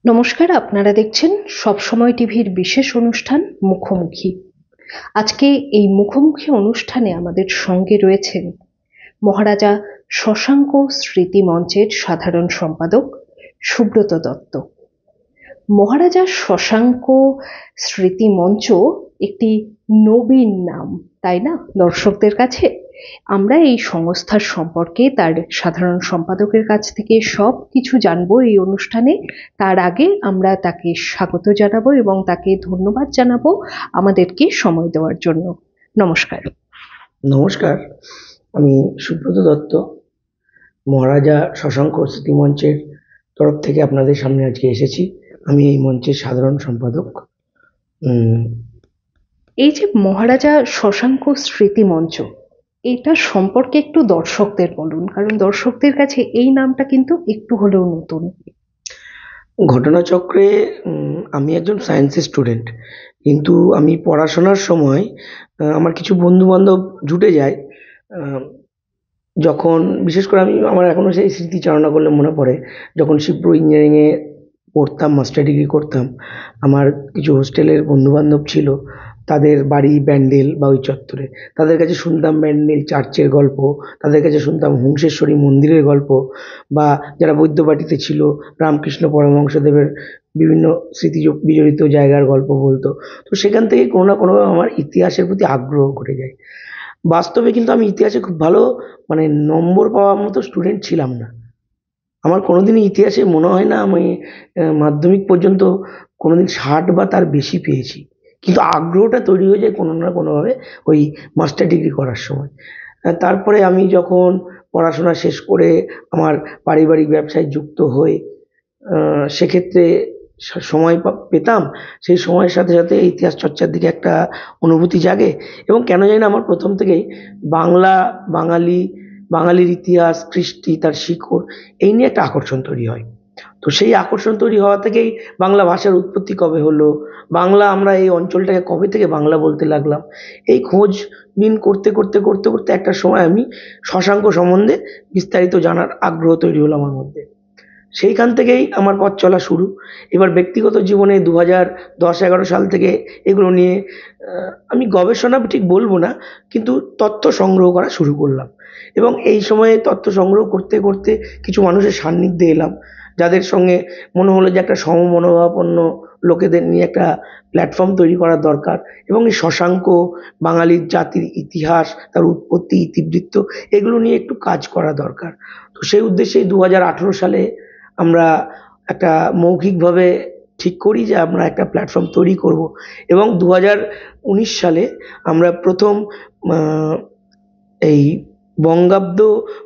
নমস্কার, আপনারা দেখছেন সবসময় টিভির বিশেষ অনুষ্ঠান মুখোমুখি। আজকে এই মুখোমুখি অনুষ্ঠানে আমাদের সঙ্গে রয়েছেন মহারাজা শশাঙ্ক স্মৃতি মঞ্চের সাধারণ সম্পাদক সুব্রত দত্ত। মহারাজা শশাঙ্ক স্মৃতি মঞ্চ একটি নবীন নাম, তাই না দর্শকদের কাছে? আমরা এই সংস্থার সম্পর্কে তার সাধারণ সম্পাদকের কাছ থেকে সব কিছু জানবো এই অনুষ্ঠানে। তার আগে আমরা তাকে স্বাগত জানাবো এবং তাকে ধন্যবাদ জানাবো আমাদেরকে সময় দেওয়ার জন্য। নমস্কার। নমস্কার, আমি সুব্রত দত্ত, মহারাজা শশাঙ্ক স্মৃতি মঞ্চের তরফ থেকে আপনাদের সামনে আজকে এসেছি। আমি এই মঞ্চের সাধারণ সম্পাদক। এই যে মহারাজা শশাঙ্ক স্মৃতি মঞ্চ, এটা সম্পর্কে একটু দর্শকদের বলুন, কারণ দর্শকদের কাছে এই নামটা কিন্তু একটু হলেও নতুন। ঘটনাচক্রে আমি একজন সায়েন্সের স্টুডেন্ট, কিন্তু আমি পড়াশোনার সময় আমার কিছু বন্ধু বান্ধব জুটে যায়। যখন বিশেষ করে আমার এখনো সেই স্মৃতিচারণা করলে মনে পড়ে, যখন শিবপুর ইঞ্জিনিয়ারিংয়ে পড়তাম, মাস্টার ডিগ্রি করতাম। আমার কিছু হোস্টেলের বন্ধু বান্ধব ছিল, তাদের বাড়ি ব্যান্ডেল বা ওই চত্বরে। তাদের কাছে শুনতাম ব্যান্ডেল চার্চের গল্প, তাদের কাছে শুনতাম হংসেশ্বরী মন্দিরের গল্প, বা যারা বৈদ্যবাটিতে ছিল রামকৃষ্ণ পরমহংসদেবের বিভিন্ন স্মৃতি বিজড়িত জায়গার গল্প বলতো। তো সেখান থেকে কোনো না কোনোভাবে আমার ইতিহাসের প্রতি আগ্রহ ঘটে যায়। বাস্তবে কিন্তু আমি ইতিহাসে খুব ভালো নম্বর পাওয়ার মতো স্টুডেন্ট ছিলাম না। আমার কোনোদিনই ইতিহাসে মনে হয় না আমি মাধ্যমিক পর্যন্ত কোনোদিন 60 বা তার বেশি পেয়েছি। কিন্তু আগ্রহটা তৈরি হয়ে যায় কোনো না কোনোভাবে ওই মাস্টার ডিগ্রি করার সময়। তারপরে আমি যখন পড়াশোনা শেষ করে আমার পারিবারিক ব্যবসায় যুক্ত হই, সেক্ষেত্রে সময় পেতাম। সেই সময়ের সাথে সাথে ইতিহাস চর্চার দিকে একটা অনুভূতি জাগে, এবং কেন জানি না আমার প্রথম থেকেই বাংলা, বাঙালি, বাঙালির ইতিহাস, কৃষ্টি, তার শিকড়, এই নিয়ে একটা আকর্ষণ তৈরি হয়। তো সেই আকর্ষণ তৈরি হওয়া থেকেই বাংলা ভাষার উৎপত্তি কবে হলো, বাংলা আমরা এই অঞ্চলটাকে কবে থেকে বাংলা বলতে লাগলাম, এই খোঁজবিন করতে করতে করতে করতে একটা সময় আমি শশাঙ্ক সম্বন্ধে বিস্তারিত জানার আগ্রহ তৈরি হলো আমার মধ্যে। সেইখান থেকেই আমার পথ চলা শুরু। এবার ব্যক্তিগত জীবনে 2010-11 সাল থেকে এগুলো নিয়ে আমি গবেষণা ঠিক বলবো না, কিন্তু তথ্য সংগ্রহ করা শুরু করলাম, এবং এই সময়ে তথ্য সংগ্রহ করতে করতে কিছু মানুষের সান্নিধ্যে এলাম, যাদের সঙ্গে মনে হলো যে একটা সমমনোভাবাপন্ন লোকেদের নিয়ে একটা প্ল্যাটফর্ম তৈরি করা দরকার, এবং এই শশাঙ্ক, বাঙালির জাতির ইতিহাস, তার উৎপত্তি, ইতিবৃত্ত, এগুলো নিয়ে একটু কাজ করা দরকার। তো সেই উদ্দেশ্যেই 2018 সালে আমরা একটা মৌখিকভাবে ঠিক করি যে আমরা একটা প্ল্যাটফর্ম তৈরি করব, এবং 2019 সালে আমরা প্রথম এই বঙ্গাব্দ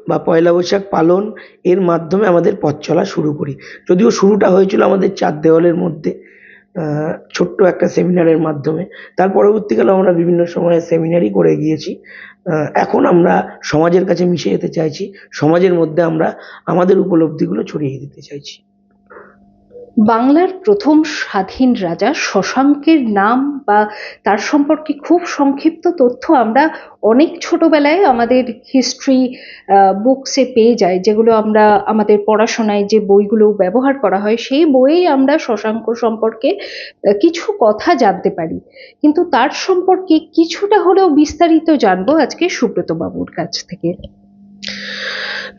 বা পয়লা বৈশাখ পালন এর মাধ্যমে আমাদের পথ চলা শুরু করি। যদিও শুরুটা হয়েছিল আমাদের 4 দেওয়ালের মধ্যে, ছোট্ট একটা সেমিনারের মাধ্যমে। তার পরবর্তীকালে আমরা বিভিন্ন সময়ে সেমিনারই করে গিয়েছি। এখন আমরা সমাজের কাছে মিশে যেতে চাইছি, সমাজের মধ্যে আমরা আমাদের উপলব্ধিগুলো ছড়িয়ে দিতে চাইছি। বাংলার প্রথম স্বাধীন রাজা শশাঙ্কের নাম বা তার সম্পর্কে খুব সংক্ষিপ্ত তথ্য আমরা অনেক ছোটবেলায় আমাদের হিস্ট্রি বুকসে পেয়ে যাই, যেগুলো আমরা আমাদের পড়াশোনায় যে বইগুলো ব্যবহার করা হয় সেই বইয়েই আমরা শশাঙ্ক সম্পর্কে কিছু কথা জানতে পারি। কিন্তু তার সম্পর্কে কিছুটা হলেও বিস্তারিত জানবো আজকে সুব্রত বাবুর কাছ থেকে।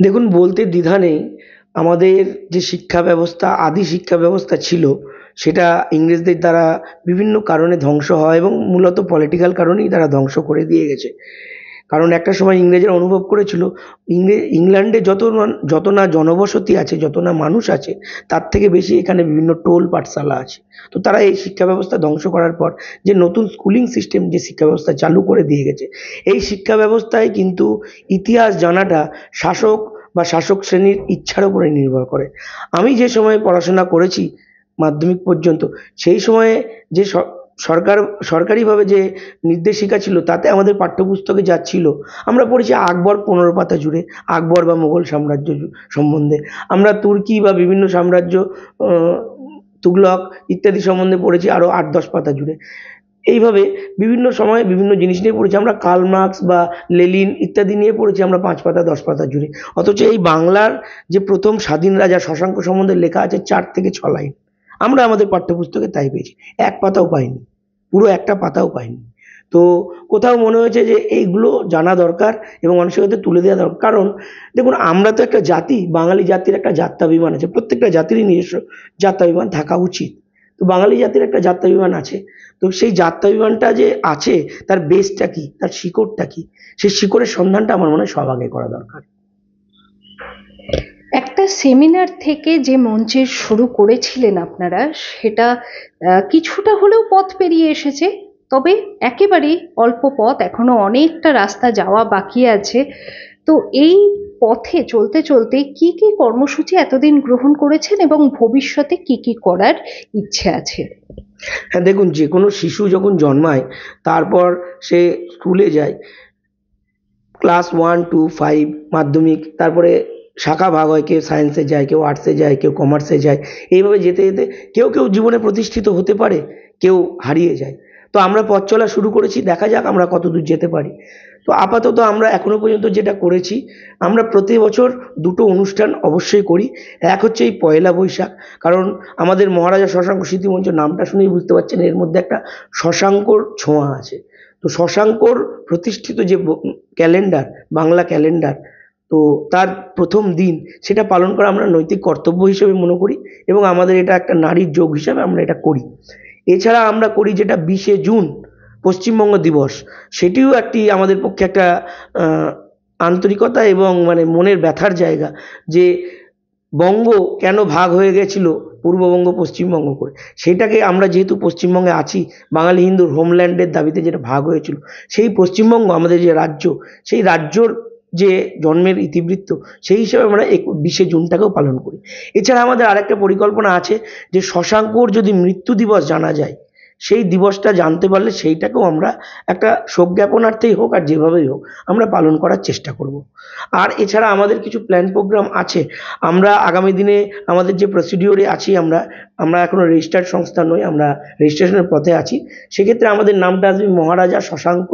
দেখুন, বলতে দ্বিধা নেই, আমাদের যে শিক্ষা ব্যবস্থা, আদি শিক্ষা ব্যবস্থা ছিল, সেটা ইংরেজদের দ্বারা বিভিন্ন কারণে ধ্বংস হয়, এবং মূলত পলিটিক্যাল কারণেই তারা ধ্বংস করে দিয়ে গেছে। কারণ একটা সময় ইংরেজরা অনুভব করেছিল ইংল্যান্ডে যত না জনবসতি আছে, যত না মানুষ আছে, তার থেকে বেশি এখানে বিভিন্ন টোল পাঠশালা আছে। তো তারা এই শিক্ষা ব্যবস্থা ধ্বংস করার পর যে নতুন স্কুলিং সিস্টেম, যে শিক্ষা ব্যবস্থা চালু করে দিয়ে গেছে, এই শিক্ষা ব্যবস্থায় কিন্তু ইতিহাস জানাটা শাসক বা শাসক শ্রেণীর ইচ্ছার উপরে নির্ভর করে। আমি যে সময়ে পড়াশোনা করেছি মাধ্যমিক পর্যন্ত, সেই সময়ে যে সরকারিভাবে যে নির্দেশিকা ছিল, তাতে আমাদের পাঠ্যপুস্তকে যা ছিল, আমরা পড়েছি আকবর 15 পাতা জুড়ে, আকবর বা মুঘল সাম্রাজ্য সম্বন্ধে। আমরা তুর্কি বা বিভিন্ন সাম্রাজ্য, তুগলক ইত্যাদি সম্বন্ধে পড়েছি আরও 8-10 পাতা জুড়ে। এইভাবে বিভিন্ন সময়ে বিভিন্ন জিনিস নিয়ে পড়েছি। আমরা কার্ল মার্কস বা লেনিন ইত্যাদি নিয়ে পড়েছি আমরা 5 পাতা 10 পাতা জুড়ে। অথচ এই বাংলার যে প্রথম স্বাধীন রাজা শশাঙ্ক সম্বন্ধে লেখা আছে 4 থেকে 6 লাইন। আমরা আমাদের পাঠ্যপুস্তকে তাই পেয়েছি, এক পাতাও পাইনি, পুরো একটা পাতাও পাইনি। তো কোথাও মনে হয়েছে যে এইগুলো জানা দরকার এবং মানুষের কাছে তুলে দেওয়া দরকার। কারণ দেখুন, আমরা তো একটা জাতি, বাঙালি জাতির একটা জাত্যাভিমান আছে, প্রত্যেকটা জাতিরই নিজস্ব জাত্যাভিমান থাকা উচিত। তো বাঙালি জাতির একটা জাত্যাভিমান আছে। তো সেই জাত্যাভিমানটা যে আছে, তার বেসটা কি, তার শিকড়টা কি, সেই শিকড়ের সন্ধানটা আমার মনে হয় সব আগে করা দরকার। একটা সেমিনার থেকে যে মঞ্চের শুরু করেছিলেন আপনারা, সেটা কিছুটা হলেও পথ পেরিয়ে এসেছে, তবে একেবারেই অল্প পথ, এখনো অনেকটা রাস্তা যাওয়া বাকি আছে। তো এই পথে চলতে চলতে কি কি কর্মসূচি এতদিন গ্রহণ করেছেন এবং ভবিষ্যতে কি কি করার ইচ্ছে আছে? হ্যাঁ, দেখুন, যে কোনো শিশু যখন জন্মায়, তারপর সে স্কুলে যায়, ক্লাস 1 2 5 মাধ্যমিক, তারপরে শাখা ভাগ হয়, কেউ সায়েন্সে যায়, কেউ আর্টসে যায়, কেউ কমার্সে যায়। এইভাবে যেতে যেতে কেউ কেউ জীবনে প্রতিষ্ঠিত হতে পারে, কেউ হারিয়ে যায়। তো আমরা পথ চলা শুরু করেছি, দেখা যাক আমরা কত দূর যেতে পারি। তো আপাতত আমরা এখনো পর্যন্ত যেটা করেছি, আমরা প্রতি বছর দুটো অনুষ্ঠান অবশ্যই করি। এক হচ্ছে এই পয়লা বৈশাখ, কারণ আমাদের মহারাজা শশাঙ্ক স্মৃতিমঞ্চ নামটা শুনেই বুঝতে পারছেন এর মধ্যে একটা শশাঙ্কর ছোঁয়া আছে। তো শশাঙ্কর প্রতিষ্ঠিত যে ক্যালেন্ডার, বাংলা ক্যালেন্ডার, তো তার প্রথম দিন, সেটা পালন করা আমরা নৈতিক কর্তব্য হিসেবে মনে করি এবং আমাদের এটা একটা নারীর যোগ হিসাবে আমরা এটা করি। এছাড়া আমরা করি যেটা 20শে জুন পশ্চিমবঙ্গ দিবস, সেটিও একটি আমাদের পক্ষে একটা আন্তরিকতা এবং মানে মনের ব্যথার জায়গা, যে বঙ্গ কেন ভাগ হয়ে গেছিল পূর্ববঙ্গ পশ্চিমবঙ্গ করে, সেটাকে আমরা যেহেতু পশ্চিমবঙ্গে আছি, বাঙালি হিন্দুর হোমল্যান্ডের দাবিতে যেটা ভাগ হয়েছিল, সেই পশ্চিমবঙ্গ আমাদের যে রাজ্য, সেই রাজ্যর যে জন্মের ইতিবৃত্ত, সেই হিসেবে আমরা 20শে জুনটাকেও পালন করি। এছাড়া আমাদের আরেকটা পরিকল্পনা আছে যে শশাঙ্কর যদি মৃত্যু দিবস জানা যায়, সেই দিবসটা জানতে পারলে সেইটাকেও আমরা একটা শোক জ্ঞাপনার্থেই হোক আর যেভাবেই হোক আমরা পালন করার চেষ্টা করব। আর এছাড়া আমাদের কিছু প্ল্যান প্রোগ্রাম আছে। আমরা আগামী দিনে আমাদের যে প্রসিডিওরে আছি, আমরা আমরা এখনো রেজিস্টার্ড সংস্থা নই, আমরা রেজিস্ট্রেশনের পথে আছি। সেক্ষেত্রে আমাদের নামটা আসবে মহারাজা শশাঙ্ক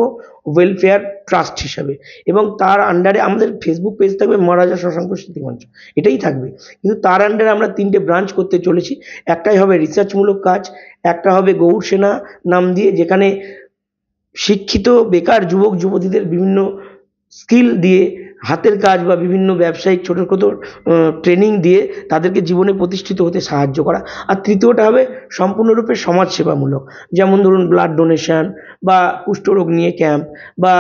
ওয়েলফেয়ার ট্রাস্ট হিসাবে, এবং তার আন্ডারে আমাদের ফেসবুক পেজ থাকবে মহারাজা শশাঙ্ক স্মৃতিমঞ্চ, এটাই থাকবে। কিন্তু তার আন্ডারে আমরা 3টে ব্রাঞ্চ করতে চলেছি। একটাই হবে রিসার্চমূলক কাজ, একটা হবে গৌড় সেনা নাম দিয়ে, যেখানে শিক্ষিত বেকার যুবক যুবতীদের বিভিন্ন স্কিল দিয়ে, হাতের কাজ বা বিভিন্ন ব্যবসায়িক ছোটোখাটো ট্রেনিং দিয়ে তাদেরকে জীবনে প্রতিষ্ঠিত হতে সাহায্য করা। আর তৃতীয়টা হবে সম্পূর্ণরূপে সমাজসেবামূলক, যেমন ধরুন ব্লাড ডোনেশন বা কুষ্ঠরোগ নিয়ে ক্যাম্প, বা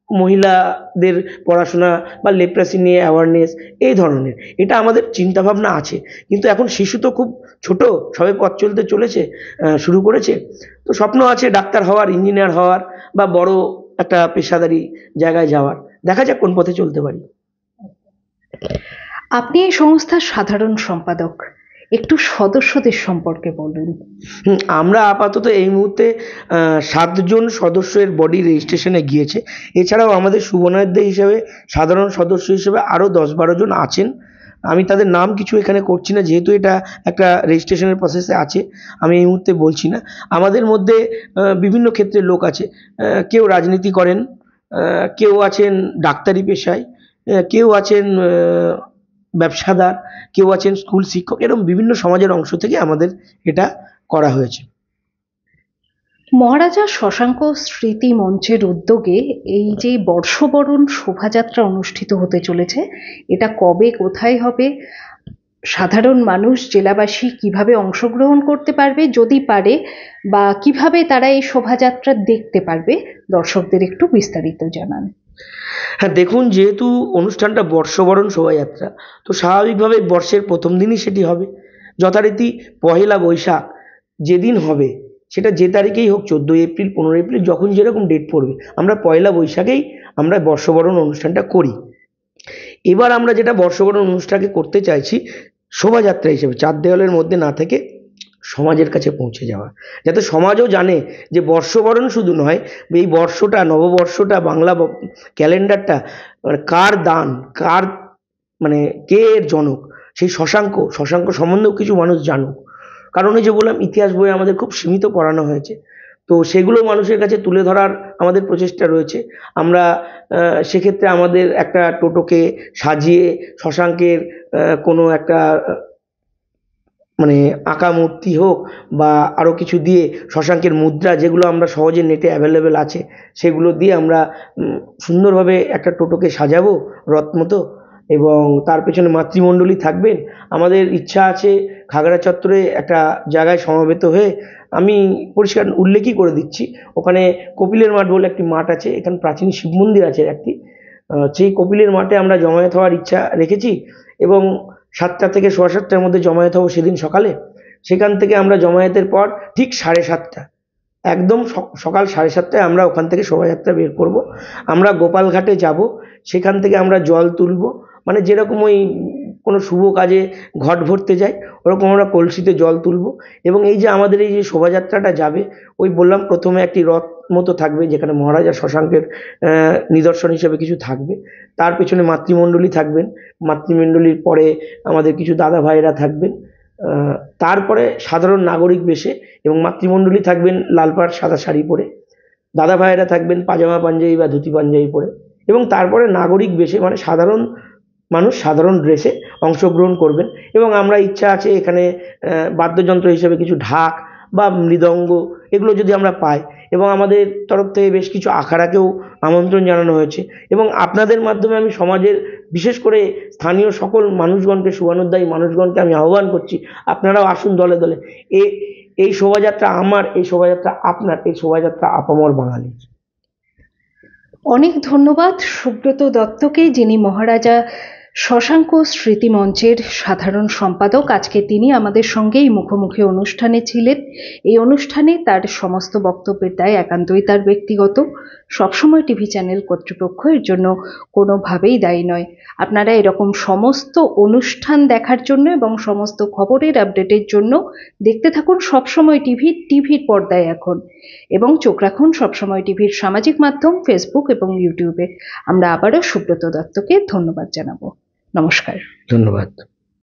মহিলাদের পড়াশোনা বা লেপ্রাসি নিয়ে অ্যাওয়ারনেস, এই ধরনের। এটা আমাদের চিন্তাভাবনা আছে, কিন্তু এখন শিশু তো খুব ছোট, সবে পথ চলতে চলেছে, শুরু করেছে। তো স্বপ্ন আছে ডাক্তার হওয়ার, ইঞ্জিনিয়ার হওয়ার, বা বড় একটা পেশাদারি জায়গায় যাওয়ার। দেখা যাক কোন পথে চলতে পারি। আপনি এই সংস্থার সাধারণ সম্পাদক, একটু সদস্যদের সম্পর্কে বলুন। আমরা আপাতত এই মুহূর্তে 7 জন সদস্যের বডি রেজিস্ট্রেশনে গিয়েছে। এছাড়াও আমাদের শুভনায়কদের হিসেবে, সাধারণ সদস্য হিসেবে আরও 10-12 জন আছেন। আমি তাদের নাম কিছু এখানে করছি না, যেহেতু এটা একটা রেজিস্ট্রেশনের প্রসেসে আছে, আমি এই মুহূর্তে বলছি না। আমাদের মধ্যে বিভিন্ন ক্ষেত্রের লোক আছে। কেউ রাজনীতি করেন, কেউ আছেন ডাক্তারি পেশায়, কেউ আছেন ব্যবসাদার, কেউ আছেন স্কুল শিক্ষক, এরকম বিভিন্ন সমাজের অংশ থেকে আমাদের এটা করা হয়েছে। মহারাজা শশাঙ্ক স্মৃতি মঞ্চের উদ্যোগে এই যে বর্ষবরণ শোভাযাত্রা অনুষ্ঠিত হতে চলেছে, এটা কবে, কোথায় হবে, সাধারণ মানুষ, জেলাবাসী কিভাবে অংশগ্রহণ করতে পারবে যদি পারে, বা কিভাবে তারা এই শোভাযাত্রা দেখতে পারবে, দর্শকদের একটু বিস্তারিত জানান। হ্যাঁ, দেখুন, যেহেতু অনুষ্ঠানটা বর্ষবরণ শোভাযাত্রা, তো স্বাভাবিকভাবে বর্ষের প্রথম দিনই সেটি হবে। যথারীতি পহেলা বৈশাখ যেদিন হবে, সেটা যে তারিখেই হোক, 14 এপ্রিল, 15 এপ্রিল, যখন যেরকম ডেট পড়বে, আমরা পয়লা বৈশাখেই আমরা বর্ষবরণ অনুষ্ঠানটা করি। এবার আমরা যেটা বর্ষবরণ অনুষ্ঠানকে করতে চাইছি শোভাযাত্রা হিসেবে, চার দেওয়ালের মধ্যে না থেকে সমাজের কাছে পৌঁছে যাওয়া, যাতে সমাজও জানে যে বর্ষবরণ শুধু নয়, এই বর্ষটা, নববর্ষটা, বাংলা ক্যালেন্ডারটা মানে কার দান, কার মানে কে এর জনক, সেই শশাঙ্ক সম্বন্ধেও কিছু মানুষ জানুক। কারণ এই যে বললাম, ইতিহাস বই আমাদের খুব সীমিত পড়ানো হয়েছে, তো সেগুলো মানুষের কাছে তুলে ধরার আমাদের প্রচেষ্টা রয়েছে। আমরা সেক্ষেত্রে আমাদের একটা টোটোকে সাজিয়ে শশাঙ্কের কোনো একটা মানে আঁকা মূর্তি হোক বা আরও কিছু দিয়ে শশাঙ্কের মুদ্রা যেগুলো আমরা সহজে নেটে অ্যাভেলেবেল আছে সেগুলো দিয়ে আমরা সুন্দরভাবে একটা টোটোকে সাজাবো রথ মতো, এবং তার পেছনে মাতৃমণ্ডলী থাকবেন। আমাদের ইচ্ছা আছে খাগড়া চত্বরে একটা জায়গায় সমবেত হয়ে, আমি পরিষ্কার উল্লেখই করে দিচ্ছি, ওখানে কপিলের মাঠ বলে একটি মাঠ আছে, এখানে প্রাচীন শিব মন্দির আছে একটি, সেই কপিলের মাঠে আমরা জমায়েত হওয়ার ইচ্ছা রেখেছি এবং 7টা থেকে 7:15টার মধ্যে জমায়েত হবো সেদিন সকালে। সেখান থেকে আমরা জমায়েতের পর ঠিক 7:30 একদম সকাল 7:30টায় আমরা ওখান থেকে শোভাযাত্রা বের করব। আমরা গোপালঘাটে যাব, সেখান থেকে আমরা জল তুলব, মানে যেরকম ওই কোনো শুভ কাজে ঘট ভরতে যাই ওরকম আমরা কলসিতে জল তুলব। এবং এই যে আমাদের এই যে শোভাযাত্রাটা যাবে, ওই বললাম প্রথমে একটি রথ মতো থাকবে যেখানে মহারাজা শশাঙ্কের নিদর্শন হিসেবে কিছু থাকবে, তার পেছনে মাতৃমণ্ডলী থাকবেন, মাতৃমণ্ডলীর পরে আমাদের কিছু দাদা ভাইয়েরা থাকবেন, তারপরে সাধারণ নাগরিক বেশে এবং মাতৃমণ্ডলী থাকবেন লাল পাড় সাদা শাড়ি পরে, দাদা ভাইয়েরা থাকবেন পাজামা পাঞ্জাবি বা ধুতি পাঞ্জাবি পরে, এবং তারপরে নাগরিক বেশে মানে সাধারণ মানুষ সাধারণ ড্রেসে অংশগ্রহণ করবেন। এবং আমরা ইচ্ছা আছে এখানে বাদ্যযন্ত্র হিসেবে কিছু ঢাক বা মৃদঙ্গ এগুলো যদি আমরা পাই, এবং আমাদের তরফ থেকে বেশ কিছু আখাড়াকেও আমন্ত্রণ জানানো হয়েছে। এবং আপনাদের মাধ্যমে আমি সমাজের বিশেষ করে স্থানীয় সকল মানুষগণকে, শুভানুধ্যায়ী মানুষগণকে আমি আহ্বান করছি, আপনারাও আসুন দলে দলে। এই শোভাযাত্রা আমার, এই শোভাযাত্রা আপনার, এই শোভাযাত্রা আপামর বাঙালির। অনেক ধন্যবাদ সুব্রত দত্তকে, যিনি মহারাজা শশাঙ্ক স্মৃতি মঞ্চের সাধারণ সম্পাদক। আজকে তিনি আমাদের সঙ্গে এই মুখোমুখি অনুষ্ঠানে ছিলেন। এই অনুষ্ঠানে তার সমস্ত বক্তব্যের দায় একান্তই তার ব্যক্তিগত, সবসময় টিভি চ্যানেল কর্তৃপক্ষ এর জন্য কোনোভাবেই দায়ী নয়। আপনারা এরকম সমস্ত অনুষ্ঠান দেখার জন্য এবং সমস্ত খবরের আপডেটের জন্য দেখতে থাকুন সবসময় টিভির পর্দায় এখন, এবং চোখ রাখুন সবসময় টিভির সামাজিক মাধ্যম ফেসবুক এবং ইউটিউবে। আমরা আবারও সুব্রত দত্তকে ধন্যবাদ জানাবো। নমস্কার। ধন্যবাদ।